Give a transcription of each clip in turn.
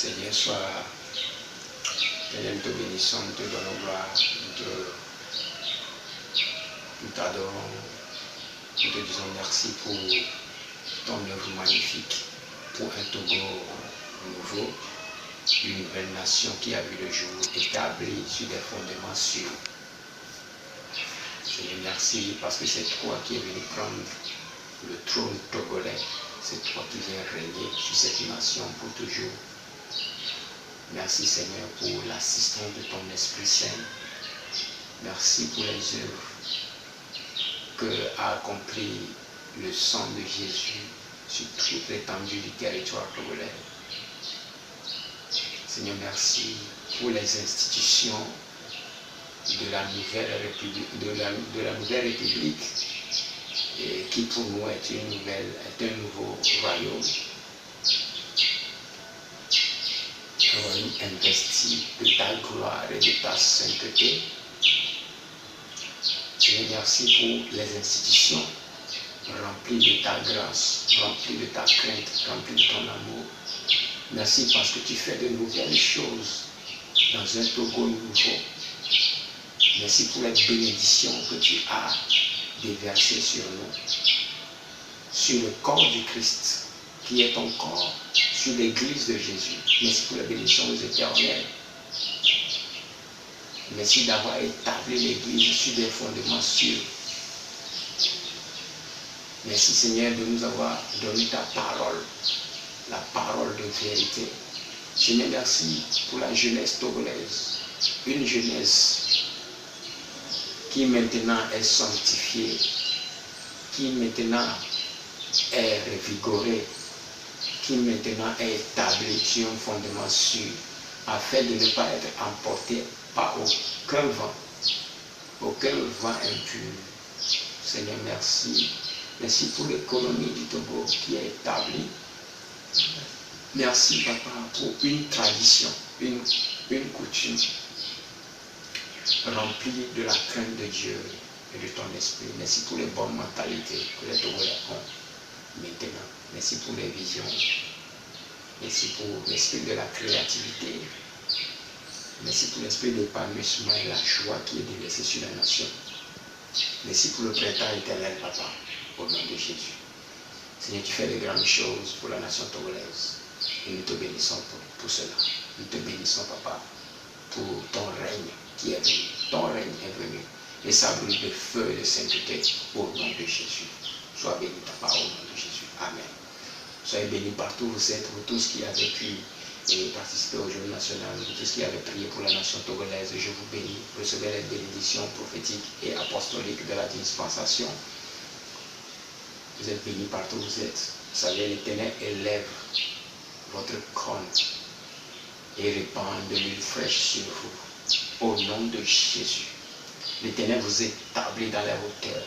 Seigneur, soit Seigneur, nous te bénissons, nous te donnons gloire, nous t'adorons, nous te disons merci pour ton œuvre magnifique, pour un Togo nouveau, une nouvelle nation qui a vu le jour, établie sur des fondements sûrs. Seigneur, merci parce que c'est toi qui es venu prendre le trône togolais, c'est toi qui viens régner sur cette nation pour toujours. Merci Seigneur pour l'assistance de ton Esprit Saint. Merci pour les œuvres que a accompli le sang de Jésus sur toute l'étendue du territoire togolais. Seigneur, merci pour les institutions de la nouvelle République, et qui pour nous est un nouveau royaume. Investi de ta gloire et de ta sainteté. Seigneur, merci pour les institutions remplies de ta grâce, remplies de ta crainte, remplies de ton amour. Merci parce que tu fais de nouvelles choses dans un Togo nouveau. Merci pour les bénédictions que tu as déversées sur nous, sur le corps du Christ, qui est ton corps, sur l'église de Jésus. Merci pour les bénédictions éternelles. Merci d'avoir établi l'église sur des fondements sûrs. Merci Seigneur de nous avoir donné ta parole, la parole de vérité. Seigneur, merci pour la jeunesse togolaise, une jeunesse qui maintenant est sanctifiée, qui maintenant est revigorée, qui maintenant est établie sur un fondement sûr, afin de ne pas être emporté par aucun vent impur. Seigneur, merci. Merci pour l'économie du Togo qui est établie. Merci, Papa, pour une tradition, une coutume remplie de la crainte de Dieu et de ton esprit. Merci pour les bonnes mentalités que les Togolais ont maintenant. Merci pour les visions. Merci pour l'esprit de la créativité. Merci pour l'esprit d'épanouissement et la joie qui est déversée sur la nation. Merci pour le printemps éternel, Papa, au nom de Jésus. Seigneur, tu fais de grandes choses pour la nation togolaise. Et nous te bénissons pour cela. Nous te bénissons, Papa, pour ton règne qui est venu. Ton règne est venu. Et ça brûle de feu et de sainteté au nom de Jésus. Sois béni, Papa, au nom de Jésus. Amen. Soyez bénis partout où vous êtes, vous tous qui avez pu participer au Journée national, vous tous qui avez prié pour la nation togolaise. Je vous bénis. Recevez les bénédictions prophétiques et apostoliques de la dispensation. Vous êtes bénis partout où vous êtes. Vous savez, l'Éternel élève votre couronne et répand de l'huile fraîche sur vous. Au nom de Jésus. L'Éternel vous établit dans la hauteur.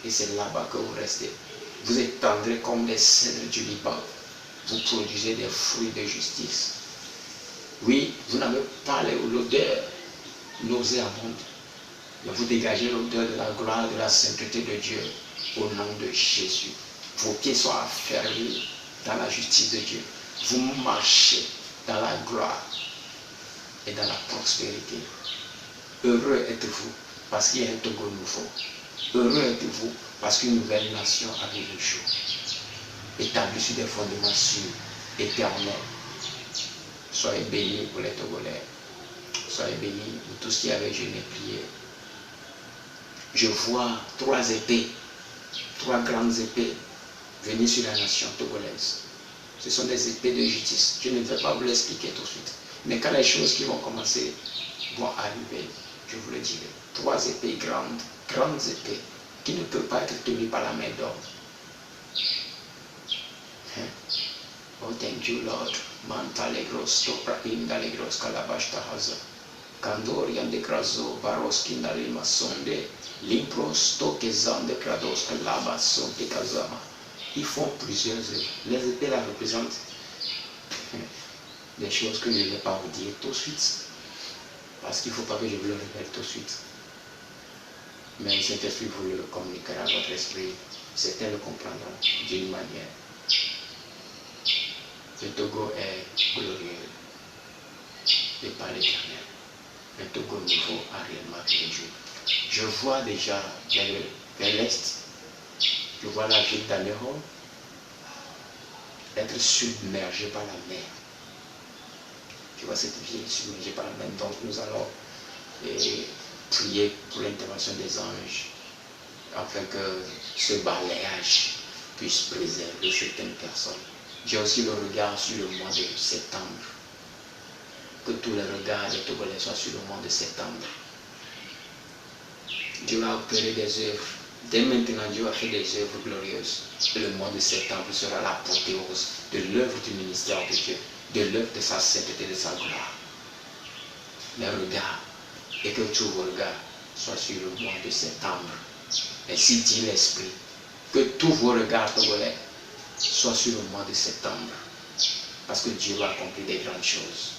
Et c'est là-bas que vous restez. Vous étendrez comme les cèdres du Liban. Vous produisez des fruits de justice. Oui, vous n'avez pas l'odeur nauséabonde, mais vous dégagez l'odeur de la gloire, de la sainteté de Dieu au nom de Jésus. Vos pieds sont affermis dans la justice de Dieu. Vous marchez dans la gloire et dans la prospérité. Heureux êtes-vous parce qu'il y a un Togo nouveau. Heureux êtes-vous parce qu'une nouvelle nation arrive le jour, établie sur des fondements sûrs, éternels. Soyez bénis pour les Togolais. Soyez bénis pour tous qui avaient jeûné prié. Je vois 3 épées, 3 grandes épées venir sur la nation togolaise. Ce sont des épées de justice. Je ne vais pas vous l'expliquer tout de suite. Mais quand les choses qui vont commencer vont arriver, je vous le dirai. 3 épées grandes épées, qui ne peuvent pas être tenues par la main d'homme. Oh, thank you, Lord. Mantalegros, Topra Indalegros, Kalabashtahaza. Kandorian de Krazo, Baroski Nalima Sonde, Limpros, Tokezan de Krados, Kalaba, Sonte Kazama. Ils font plusieurs épées. Les épées là représentent des choses que je ne vais pas vous dire tout de suite. Parce qu'il ne faut pas que je vous le répète tout de suite. Mais le Saint-Esprit vous le communiquera à votre esprit. Certains le comprendront d'une manière. Le Togo est glorieux. par l'Éternel. Un Togo nouveau a réellement vu Dieu. Je vois déjà vers l'est, je vois la ville d'Anéron être submergée par la mer. Je vois cette ville submergée par la mer. Donc nous allons prier pour l'intervention des anges afin que ce balayage puisse préserver certaines personnes. J'ai aussi le regard sur le mois de septembre. Que tous les regards des Togolais soient sur le mois de septembre. Dieu va opérer des œuvres. Dès maintenant, Dieu va faire des œuvres glorieuses. Et le mois de septembre sera l'apothéose de l'œuvre du ministère de Dieu, de l'œuvre de sa sainteté, de sa gloire. Les regards, et que tous vos regards soient sur le mois de septembre. Ainsi dit l'Esprit, que tous vos regards togolais soient sur le mois de septembre. Parce que Dieu va accomplir des grandes choses.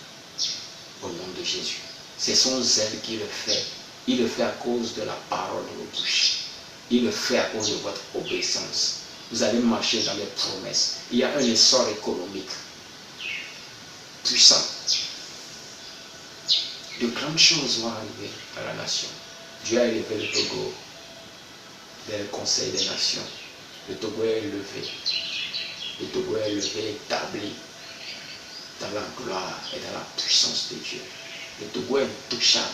Au nom de Jésus. C'est son zèle qui le fait. Il le fait à cause de la parole de vos bouches. Il le fait à cause de votre obéissance. Vous allez marcher dans les promesses. Il y a un essor économique puissant. De grandes choses vont arriver à la nation. Dieu a élevé le Togo vers le Conseil des Nations. Le Togo est élevé. Le Togo est élevé, établi dans la gloire et dans la puissance de Dieu. Le Togo est intouchable.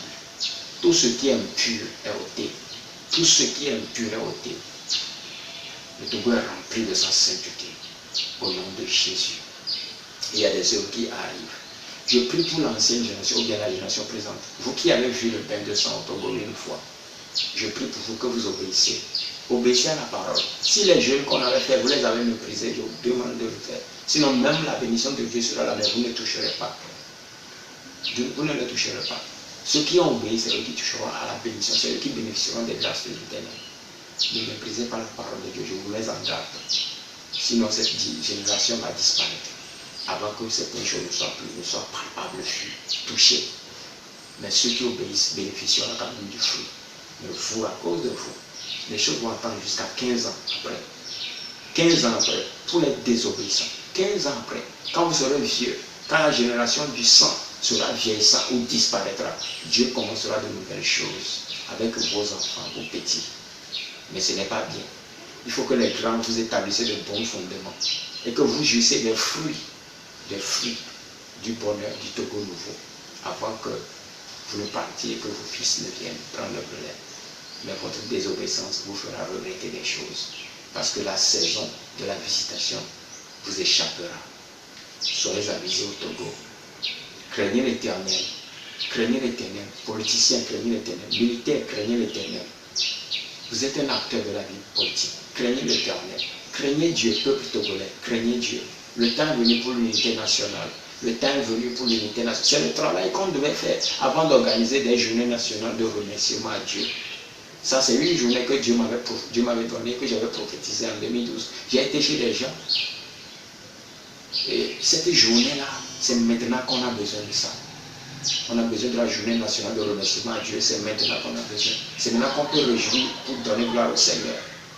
Tout ce qui est impur est ôté. Tout ce qui est impur est ôté. Le Togo est rempli de sa sainteté. Au nom de Jésus. Il y a des œuvres qui arrivent. Je prie pour l'ancienne génération ou bien la génération présente. Vous qui avez vu le bain de sang au Togo une fois, je prie pour vous que vous obéissez. Obéissez à la parole. Si les jeûnes qu'on avait fait, vous les avez méprisés, je vous demande de le faire. Sinon, même la bénédiction de Dieu sera là, mais vous ne toucherez pas. Vous ne le toucherez pas. Ceux qui ont obéi, c'est eux qui toucheront à la bénédiction. C'est eux qui bénéficieront des grâces de l'Éternel. Ne méprisez pas la parole de Dieu. Je vous mets en garde. Sinon, cette génération va disparaître. Avant que certaines choses ne soient palpables, touchées. Mais ceux qui obéissent bénéficieront quand même du fruit. Mais vous, à cause de vous, les choses vont attendre jusqu'à 15 ans après. 15 ans après, pour les désobéissants. 15 ans après, quand vous serez vieux, quand la génération du sang sera vieillissant ou disparaîtra, Dieu commencera de nouvelles choses avec vos enfants, vos petits. Mais ce n'est pas bien. Il faut que les grands vous établissez de bons fondements et que vous jouissiez des fruits du bonheur du Togo nouveau avant que vous ne partiez et que vos fils ne viennent prendre le relais. Mais votre désobéissance vous fera regretter des choses parce que la saison de la visitation vous échappera. Soyez avisés au Togo. Craignez l'Éternel. Craignez l'Éternel. Politiciens, craignez l'Éternel. Militaires, craignez l'Éternel. Vous êtes un acteur de la vie politique. Craignez l'Éternel. Craignez Dieu, peuple togolais. Craignez Dieu. Le temps est venu pour l'unité nationale. Le temps est venu pour l'unité nationale. C'est le travail qu'on devait faire avant d'organiser des journées nationales de remerciement à Dieu. Ça, c'est une journée que Dieu m'avait donnée, que j'avais prophétisée en 2012. J'ai été chez des gens. Et cette journée-là, c'est maintenant qu'on a besoin de ça. On a besoin de la journée nationale de remerciement à Dieu. C'est maintenant qu'on a besoin. C'est maintenant qu'on peut réjouir pour donner gloire au Seigneur.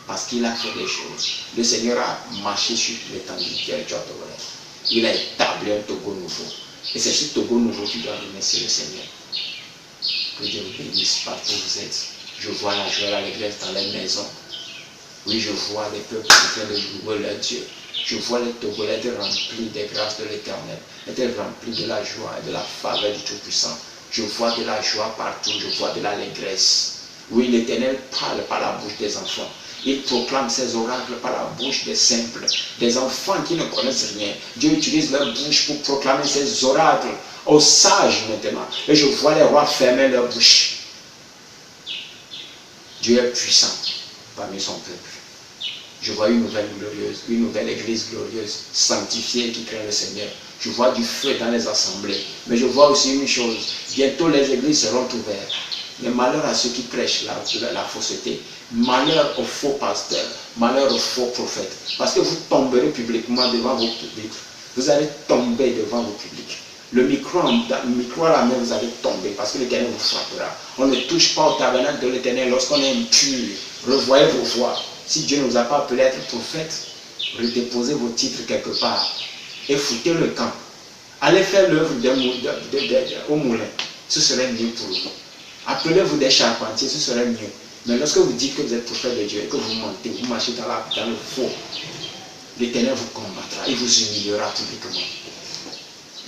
Parce qu'il a fait des choses. Le Seigneur a marché sur l'étendue du territoire togolais. Il a établi un Togo nouveau. Et c'est ce Togo nouveau qui doit remercier le Seigneur. Que Dieu vous bénisse partout où vous êtes. Je vois la joie, l'allégresse dans les maisons. Oui, je vois les peuples qui viennent de louer leur Dieu. Je vois les Togolais être remplis des grâces de l'Éternel, être remplis de la joie et de la faveur du Tout-Puissant. Je vois de la joie partout, je vois de l'allégresse. Oui, l'Éternel parle par la bouche des enfants. Il proclame ses oracles par la bouche des simples, des enfants qui ne connaissent rien. Dieu utilise leur bouche pour proclamer ses oracles aux sages maintenant. Et je vois les rois fermer leur bouche. Dieu est puissant parmi son peuple. Je vois une nouvelle glorieuse, une nouvelle église glorieuse, sanctifiée qui craint le Seigneur. Je vois du feu dans les assemblées. Mais je vois aussi une chose. Bientôt les églises seront ouvertes. Mais malheur à ceux qui prêchent la fausseté. Malheur aux faux pasteurs. Malheur aux faux prophètes. Parce que vous tomberez publiquement devant vos publics. Vous allez tomber devant vos publics. Le micro à la main, vous allez tomber parce que l'Éternel vous frappera. On ne touche pas au tabernacle de l'Éternel lorsqu'on est impur. Revoyez vos voix. Si Dieu ne vous a pas appelé à être prophète, redéposez vos titres quelque part et foutez le camp. Allez faire l'œuvre au moulin, ce serait mieux pour vous. Appelez-vous des charpentiers, ce serait mieux. Mais lorsque vous dites que vous êtes prophète de Dieu et que vous montez, vous marchez dans le faux, l'Éternel vous combattra, il vous humiliera publiquement.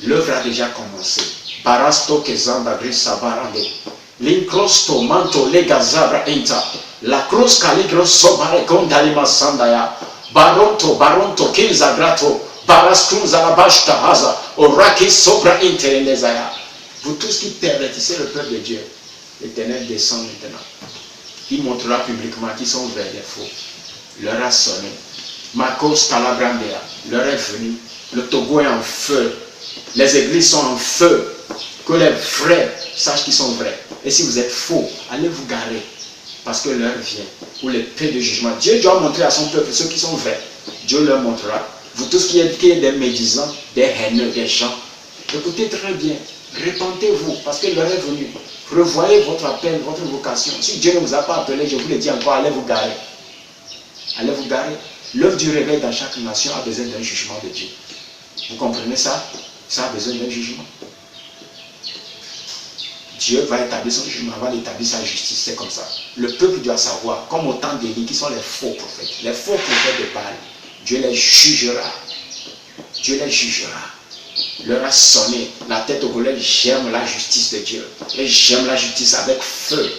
L'œuvre a déjà commencé. Barasto kezamba grisa barande. Linkrosto manto lega zabra inta. La cross caligros sobare gondalima sandaya. Baronto kinza grato. Barastum zalabashta haza. Oraki sobra interenezaya. Vous tous qui pervertissez le peuple de Dieu, l'Éternel descend maintenant. Il montrera publiquement qu'ils sont vers les faux. L'heure a sonné. Marcos Calabrandea, l'heure est venue. Le Togo est en feu. Les églises sont en feu. Que les vrais sachent qu'ils sont vrais. Et si vous êtes faux, allez vous garer. Parce que l'heure vient où l'épée de jugement. Dieu doit montrer à son peuple ceux qui sont vrais. Dieu leur montrera. Vous tous qui êtes des médisants, des haineux, des gens, écoutez très bien. Répentez-vous parce que l'heure est venue. Revoyez votre appel, votre vocation. Si Dieu ne vous a pas appelé, je vous le dis encore, allez vous garer. Allez vous garer. L'œuvre du réveil dans chaque nation a besoin d'un jugement de Dieu. Vous comprenez ça? Ça a besoin d'un jugement. Dieu va établir son jugement, va établir sa justice, c'est comme ça. Le peuple doit savoir, comme au temps d'Élie, qui sont les faux prophètes. Les faux prophètes de Baal, Dieu les jugera. Dieu les jugera. L'heure a sonné, la tête au collège, j'aime la justice de Dieu. Et j'aime la justice avec feu.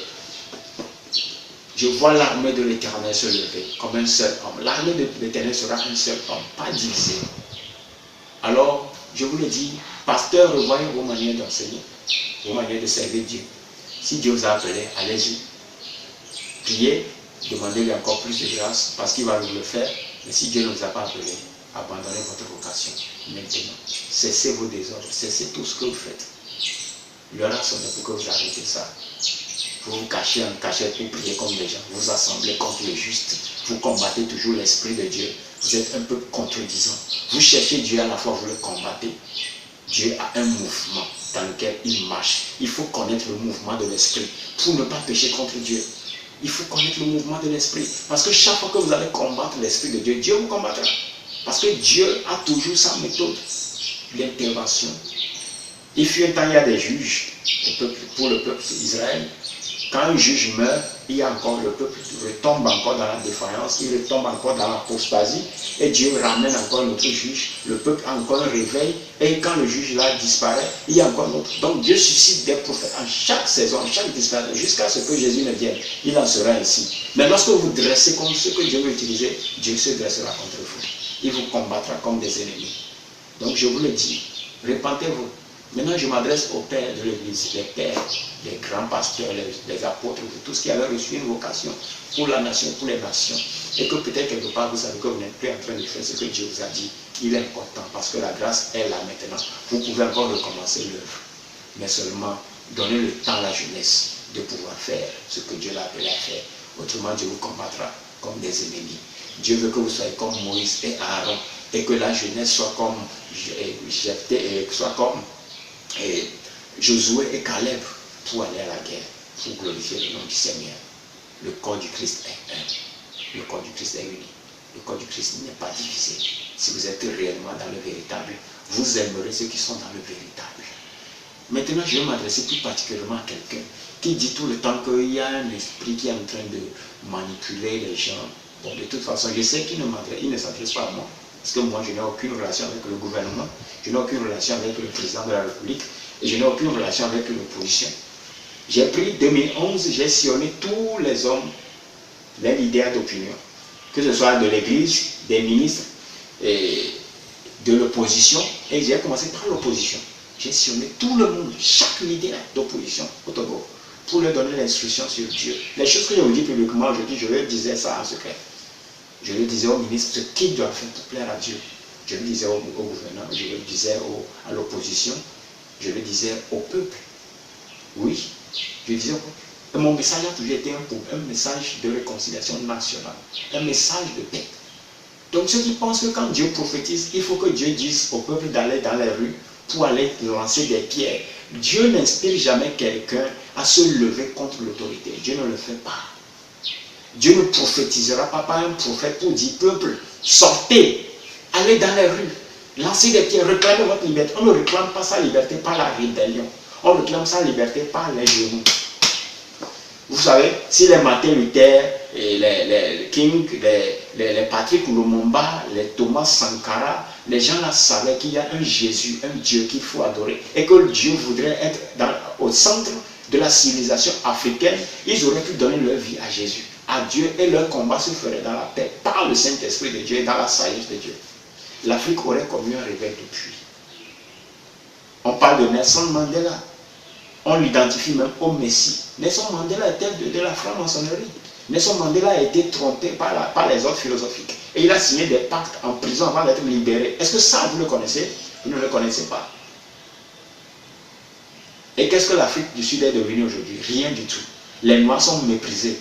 Je vois l'armée de l'Éternel se lever comme un seul homme. L'armée de l'Éternel sera un seul homme, pas divisé. Alors, je vous le dis, pasteur, revoyez vos manières d'enseigner, vos manières de servir Dieu. Si Dieu vous a appelé, allez-y. Priez, demandez-lui encore plus de grâce, parce qu'il va vous le faire. Mais si Dieu ne vous a pas appelé, abandonnez votre vocation maintenant. Cessez vos désordres, cessez tout ce que vous faites. L'heure a sonné pour que vous arrêtez ça. Vous vous cachez en cachette pour prier comme des gens. Vous assemblez contre le juste. Vous combattez toujours l'Esprit de Dieu. Vous êtes un peu contredisant. Vous cherchez Dieu à la fois, vous le combattez. Dieu a un mouvement dans lequel il marche. Il faut connaître le mouvement de l'Esprit pour ne pas pécher contre Dieu. Il faut connaître le mouvement de l'Esprit. Parce que chaque fois que vous allez combattre l'Esprit de Dieu, Dieu vous combattra. Parce que Dieu a toujours sa méthode d'intervention. Il fut un temps, il y a des juges pour le peuple d'Israël. Quand un juge meurt, il y a encore le peuple retombe encore dans la défaillance, il retombe encore dans l'apostasie, et Dieu ramène encore notre juge, le peuple a encore un réveil, et quand le juge là disparaît, il y a encore un autre. Donc Dieu suscite des prophètes en chaque saison, en chaque disparition, jusqu'à ce que Jésus ne vienne. Il en sera ainsi. Mais lorsque vous dressez contre ce que Dieu veut utiliser, Dieu se dressera contre vous. Il vous combattra comme des ennemis. Donc je vous le dis, répentez-vous. Maintenant, je m'adresse aux pères de l'Église, les pères, les grands pasteurs, les apôtres, tous ceux qui avaient reçu une vocation pour la nation, pour les nations. Et que peut-être quelque part, vous savez que vous n'êtes plus en train de faire ce que Dieu vous a dit. Il est important parce que la grâce est là maintenant. Vous pouvez encore recommencer l'œuvre. Mais seulement, donnez le temps à la jeunesse de pouvoir faire ce que Dieu l'a appelé à faire. Autrement, Dieu vous combattra comme des ennemis. Dieu veut que vous soyez comme Moïse et Aaron et que la jeunesse soit comme Jephthé et soit comme Josué et Caleb pour aller à la guerre, pour glorifier le nom du Seigneur. Le corps du Christ est un. Le corps du Christ est uni. Le corps du Christ n'est pas divisé. Si vous êtes réellement dans le véritable, vous aimerez ceux qui sont dans le véritable. Maintenant, je vais m'adresser plus particulièrement à quelqu'un qui dit tout le temps qu'il y a un esprit qui est en train de manipuler les gens. Bon, de toute façon, je sais qu'il ne s'adresse pas à moi. Parce que moi, je n'ai aucune relation avec le gouvernement, je n'ai aucune relation avec le président de la République, et je n'ai aucune relation avec l'opposition. J'ai pris 2011, j'ai sillonné tous les hommes, les leaders d'opinion, que ce soit de l'Église, des ministres, et de l'opposition, et j'ai commencé par l'opposition. J'ai sillonné tout le monde, chaque leader d'opposition au Togo, pour leur donner l'instruction sur Dieu. Les choses que je vous dis publiquement aujourd'hui, je leur disais ça en secret. Je le disais au ministre ce qu'il doit faire pour plaire à Dieu. Je le disais au gouvernement, je le disais à l'opposition, je le disais au peuple. Oui, je le disais au peuple. Et mon message a toujours été un message de réconciliation nationale, un message de paix. Donc ceux qui pensent que quand Dieu prophétise, il faut que Dieu dise au peuple d'aller dans les rues pour aller lancer des pierres. Dieu n'inspire jamais quelqu'un à se lever contre l'autorité. Dieu ne le fait pas. Dieu ne prophétisera pas par un prophète pour dire peuple, sortez, allez dans les rues. Lancez des pierres, réclamez votre liberté. On ne réclame pas sa liberté par la rébellion. On réclame sa liberté par les genoux. Vous savez, si les Martin Luther, et les King, les Patrick Lumumba, les Thomas Sankara, les gens là savaient qu'il y a un Jésus, un Dieu qu'il faut adorer, et que Dieu voudrait être au centre de la civilisation africaine, ils auraient pu donner leur vie à Jésus, à Dieu, et leur combat se ferait dans la paix, par le Saint-Esprit de Dieu et dans la sagesse de Dieu. L'Afrique aurait commis un réveil depuis. On parle de Nelson Mandela. On l'identifie même au Messie. Nelson Mandela était de la franc-maçonnerie. Nelson Mandela a été trompé par les autres philosophiques. Et il a signé des pactes en prison avant d'être libéré. Est-ce que ça, vous le connaissez? Vous ne le connaissez pas. Et qu'est-ce que l'Afrique du Sud est devenue aujourd'hui? Rien du tout. Les Noirs sont méprisés.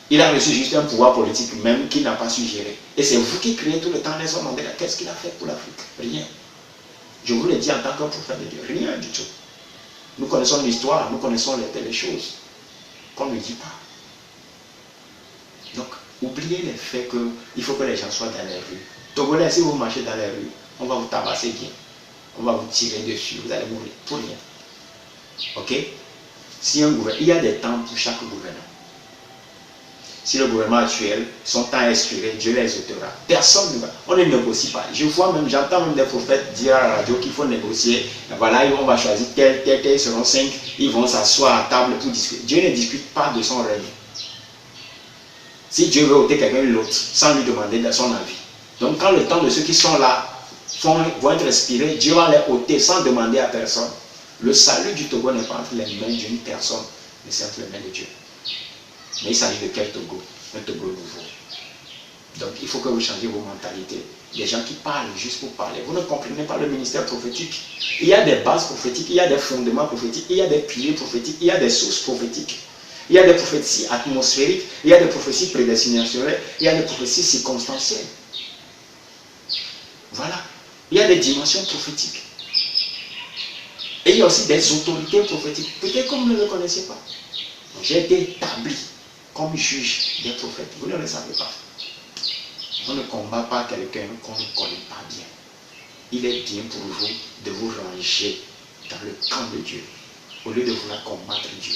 Il a reçu juste un pouvoir politique même qu'il n'a pas su gérer. Et c'est vous qui criez tout le temps Nelson Mandela. Qu'est-ce qu'il a fait pour l'Afrique? Rien. Je vous le dis en tant que prophète de Dieu. Rien du tout. Nous connaissons l'histoire, nous connaissons les choses qu'on ne dit pas. Donc, oubliez les faits qu'il faut que les gens soient dans les rues. Togolais, si vous marchez dans les rues, on va vous tabasser bien. On va vous tirer dessus, vous allez mourir pour rien. Ok? Si il y a des temps pour chaque gouvernement. Si le gouvernement actuel, son temps est expiré, Dieu les ôtera. Personne ne va. On ne négocie pas. J'entends même des prophètes dire à la radio qu'il faut négocier. Voilà, on va choisir tel, ils seront 5. Ils vont s'asseoir à table pour discuter. Dieu ne discute pas de son règne. Si Dieu veut ôter quelqu'un l'autre, sans lui demander de son avis. Donc quand le temps de ceux qui sont là vont être expirés, Dieu va les ôter sans demander à personne. Le salut du Togo n'est pas entre les mains d'une personne, mais c'est entre les mains de Dieu. Mais il s'agit de quel Togo? Un Togo nouveau. Donc il faut que vous changiez vos mentalités. Les gens qui parlent juste pour parler. Vous ne comprenez pas le ministère prophétique. Il y a des bases prophétiques, il y a des fondements prophétiques, il y a des piliers prophétiques, il y a des sources prophétiques. Il y a des prophéties atmosphériques, il y a des prophéties prédestinationnelles, il y a des prophéties circonstancielles. Voilà. Il y a des dimensions prophétiques. Et il y a aussi des autorités prophétiques. Peut-être que vous ne le connaissez pas. J'ai été établi comme juge des prophètes. Vous ne le savez pas. On ne combat pas quelqu'un qu'on ne connaît pas bien. Il est bien pour vous de vous ranger dans le camp de Dieu, au lieu de vouloir combattre Dieu.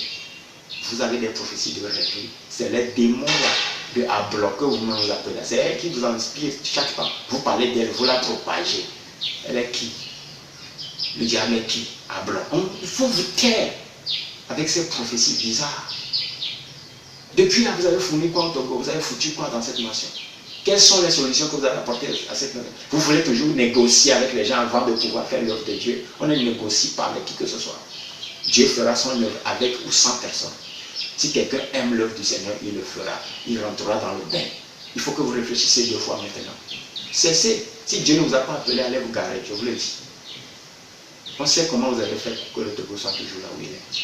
Vous avez des prophéties de rêverie. C'est les démons là, de Ablo que vous-même vous appelez. C'est elle qui vous inspire chaque fois. Vous parlez d'elle, vous la propagez. Elle est qui? Le diable est qui? Ablo. Il faut vous taire avec ces prophéties bizarres. Depuis là, vous avez fourni quoi au Togo? Vous avez foutu quoi dans cette nation? Quelles sont les solutions que vous avez apportées à cette nation? Vous voulez toujours négocier avec les gens avant de pouvoir faire l'œuvre de Dieu. On ne négocie pas avec qui que ce soit. Dieu fera son œuvre avec ou sans personne. Si quelqu'un aime l'œuvre du Seigneur, il le fera. Il rentrera dans le bain. Il faut que vous réfléchissiez 2 fois maintenant. Cessez. Si Dieu ne vous a pas appelé, allez vous garer, je vous le dis. On sait comment vous avez fait pour que le Togo soit toujours là où il est.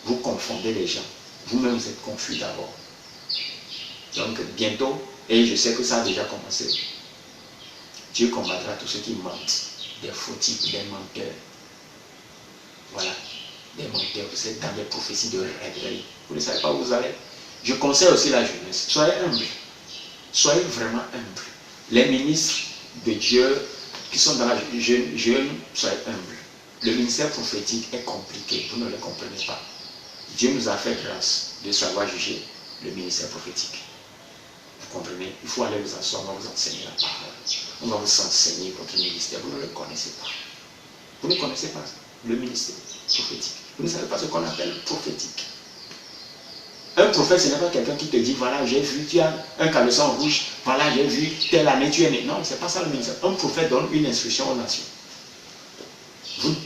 Vous confondez les gens. Vous-même, vous êtes confus d'abord. Donc, bientôt, et je sais que ça a déjà commencé, Dieu combattra tous ceux qui mentent, des fautifs, des menteurs. Voilà, des menteurs, vous êtes dans des prophéties de rêverie. Vous ne savez pas où vous allez. Je conseille aussi la jeunesse. Soyez humbles. Soyez vraiment humbles. Les ministres de Dieu qui sont dans la jeune, soyez humbles. Le ministère prophétique est compliqué, vous ne le comprenez pas. Dieu nous a fait grâce de savoir juger le ministère prophétique. Vous comprenez? Il faut aller vous asseoir, on va vous enseigner la parole. On va vous enseigner votre ministère. Vous ne le connaissez pas. Vous ne connaissez pas le ministère prophétique. Vous ne savez pas ce qu'on appelle prophétique. Un prophète, ce n'est pas quelqu'un qui te dit, voilà, j'ai vu, tu as un caleçon rouge, voilà, j'ai vu, telle année tu es né. Non, ce n'est pas ça le ministère. Un prophète donne une instruction aux nations.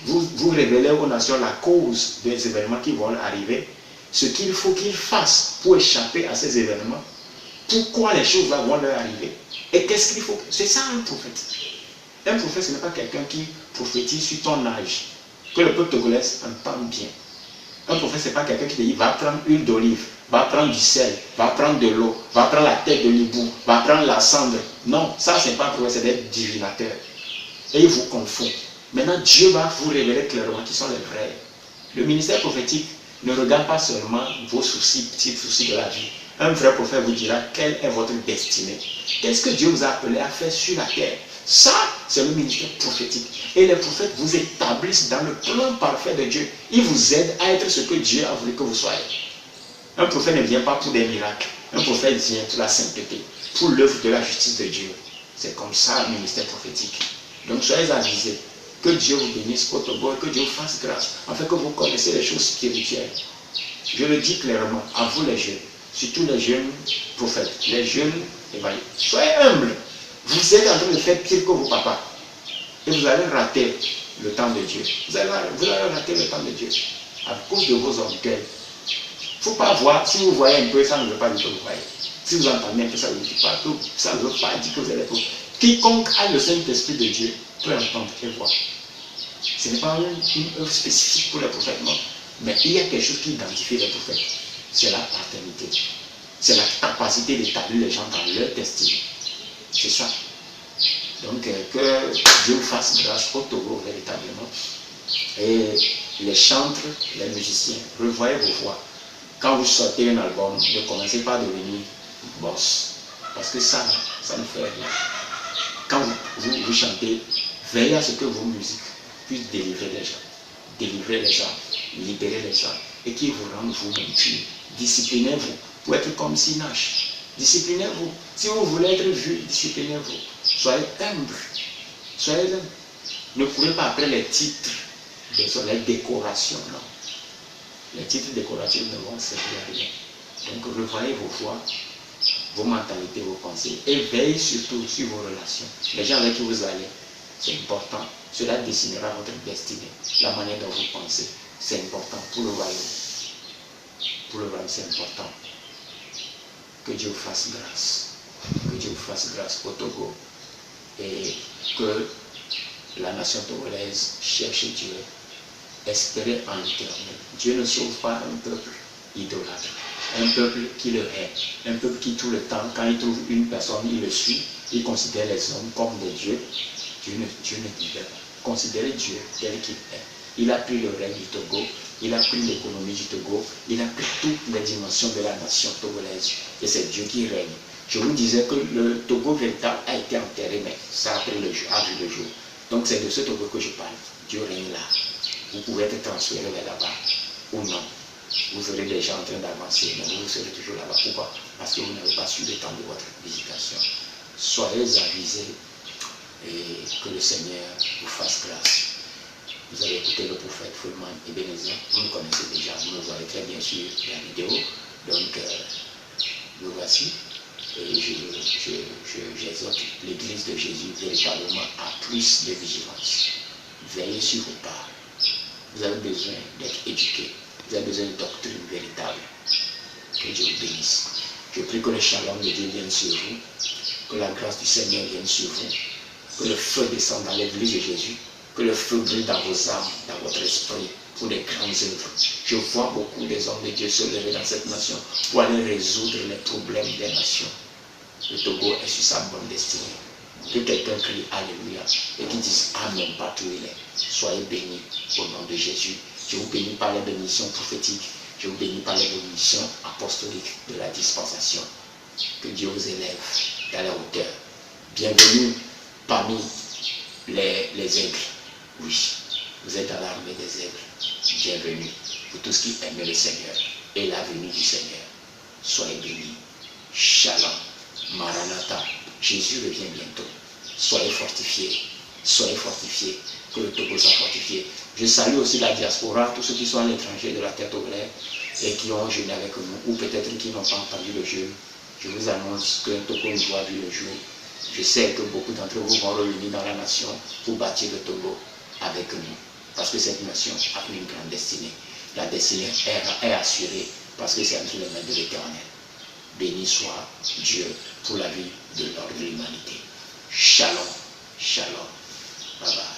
Vous révélez aux nations la cause des événements qui vont arriver, ce qu'il faut qu'ils fassent pour échapper à ces événements, pourquoi les choses vont leur arriver, et qu'est-ce qu'il faut. C'est ça un prophète. Un prophète, ce n'est pas quelqu'un qui prophétise sur ton âge, que le peuple togolais entende bien. Un prophète, ce n'est pas quelqu'un qui te dit, va prendre huile d'olive, va prendre du sel, va prendre de l'eau, va prendre la tête de l'hibou, va prendre la cendre. Non, ça, ce n'est pas un prophète, c'est des divinateurs. Et il vous confond. Maintenant, Dieu va vous révéler clairement qui sont les vrais. Le ministère prophétique ne regarde pas seulement vos soucis, petits soucis de la vie. Un vrai prophète vous dira quelle est votre destinée. Qu'est-ce que Dieu vous a appelé à faire sur la terre? Ça, c'est le ministère prophétique. Et les prophètes vous établissent dans le plan parfait de Dieu. Ils vous aident à être ce que Dieu a voulu que vous soyez. Un prophète ne vient pas pour des miracles. Un prophète vient pour la sainteté, pour l'œuvre de la justice de Dieu. C'est comme ça le ministère prophétique. Donc soyez avisés. Que Dieu vous bénisse au Togo et que Dieu vous fasse grâce, afin que vous connaissiez les choses spirituelles. Je le dis clairement à vous les jeunes, surtout les jeunes prophètes, les jeunes évangélistes. Soyez humbles. Vous êtes en train de faire pire que vos papas. Et vous allez rater le temps de Dieu. Vous allez rater le temps de Dieu à cause de vos orgueils. Il ne faut pas voir, si vous voyez un peu, ça ne veut pas dire que vous voyez. Si vous entendez un peu, ça ne veut pas dire que vous allez voir. Quiconque a le Saint-Esprit de Dieu peut entendre et voir. Ce n'est pas une œuvre spécifique pour les prophètes, non. Mais il y a quelque chose qui identifie les prophètes. C'est la paternité. C'est la capacité d'établir les gens dans leur destinée. C'est ça. Donc, que Dieu vous fasse grâce au Togo, véritablement. Et les chantres, les musiciens, revoyez vos voix. Quand vous sortez un album, ne commencez pas à devenir boss. Parce que ça ne fait rien. Quand vous chantez, veillez à ce que vos musiques puissent délivrer les gens. Délivrer les gens, libérer les gens. Et qu'ils vous rendent vous-même purs. Disciplinez-vous pour être comme Sinache. Disciplinez-vous. Si vous voulez être vu, disciplinez-vous. Soyez humbles. Soyez humbles. Ne courez pas après les titres, les décorations, non. Les titres décoratifs ne vont servir à rien. Donc revoyez vos voix, vos mentalités, vos pensées. Et veillez surtout sur vos relations. Les gens avec qui vous allez, c'est important. Cela dessinera votre destinée. La manière dont vous pensez, c'est important pour le royaume. Pour le royaume, c'est important. Que Dieu vous fasse grâce. Que Dieu vous fasse grâce au Togo. Et que la nation togolaise cherche Dieu. Espérer en l'Éternel. Dieu ne sauve pas un peuple idolâtre. Un peuple qui le hait. Un peuple qui tout le temps, quand il trouve une personne, il le suit. Il considère les hommes comme des dieux. Dieu ne libère pas. Considérez Dieu tel qu'il est. Il a pris le règne du Togo. Il a pris l'économie du Togo. Il a pris toutes les dimensions de la nation togolaise. Et c'est Dieu qui règne. Je vous disais que le Togo véritable a été enterré, mais ça a vu le jour. Donc c'est de ce Togo que je parle. Dieu règne là. Vous pouvez être transféré vers là-bas ou non. Vous verrez des gens en train d'avancer, mais vous serez toujours là-bas. Pourquoi? Parce que vous n'avez pas su le temps de votre visitation. Soyez avisés et que le Seigneur vous fasse grâce. Vous avez écouté le prophète Fulman Ebenezer. Vous me connaissez déjà, vous me voyez très bien sur la vidéo. Donc, le voici. Et j'exhorte l'Église de Jésus véritablement à plus de vigilance. Veillez sur vos parts. Vous avez besoin d'être éduqué. Vous avez besoin de doctrine véritable. Que Dieu vous bénisse. Je prie que le shalom de Dieu vienne sur vous. Que la grâce du Seigneur vienne sur vous. Que le feu descende dans l'Église de Jésus. Que le feu brille dans vos âmes, dans votre esprit, pour les grandes œuvres. Je vois beaucoup des hommes de Dieu se lever dans cette nation pour aller résoudre les problèmes des nations. Le Togo est sur sa bonne destinée. Que quelqu'un crie Alléluia et qu'il dise Amen partout où il est. Soyez bénis au nom de Jésus. Je vous bénis par les bénédictions prophétiques. Je vous bénis par les bénédictions apostoliques de la dispensation. Que Dieu vous élève dans la hauteur. Bienvenue parmi les aigles. Oui, vous êtes dans l'armée des aigles. Bienvenue pour tous qui aiment le Seigneur et la venue du Seigneur. Soyez bénis. Shalom. Maranatha. Jésus revient bientôt. Soyez fortifiés. Soyez fortifiés. Que le Togo soit fortifié. Je salue aussi la diaspora, tous ceux qui sont à l'étranger de la terre togolaise et qui ont jeûné avec nous, ou peut-être qui n'ont pas entendu le jeûne. Je vous annonce que le Togo nous a vu le jour. Je sais que beaucoup d'entre vous vont revenir dans la nation pour bâtir le Togo avec nous. Parce que cette nation a une grande destinée. La destinée est assurée parce que c'est entre les mains de l'Éternel. Béni soit Dieu pour la vie de l'ordre de l'humanité. Shalom. Shalom. Bye bye.